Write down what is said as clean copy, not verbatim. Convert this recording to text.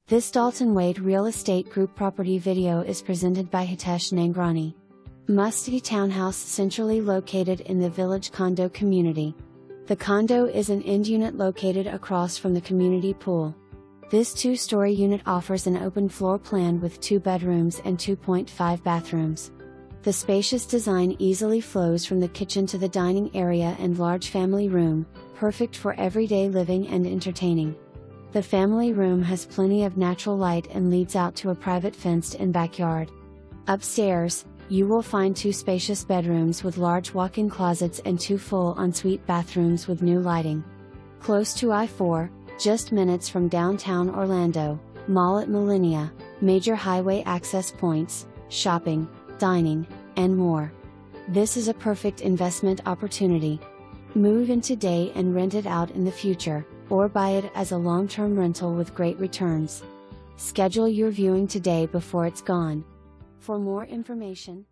This Dalton Wade Real Estate Group property video is presented by Hitesh Nangrani. Must-see townhouse centrally located in the Village Condo community. The condo is an end unit located across from the community pool. This two-story unit offers an open floor plan with 2 bedrooms and 2.5 bathrooms. The spacious design easily flows from the kitchen to the dining area and large family room, perfect for everyday living and entertaining. The family room has plenty of natural light and leads out to a private fenced-in backyard. Upstairs, you will find 2 spacious bedrooms with large walk-in closets and 2 full ensuite bathrooms with new lighting. Close to I-4, just minutes from downtown Orlando, Mall at Millennia, major highway access points, shopping, dining, and more. This is a perfect investment opportunity. Move in today and rent it out in the future, or buy it as a long-term rental with great returns. Schedule your viewing today before it's gone. For more information,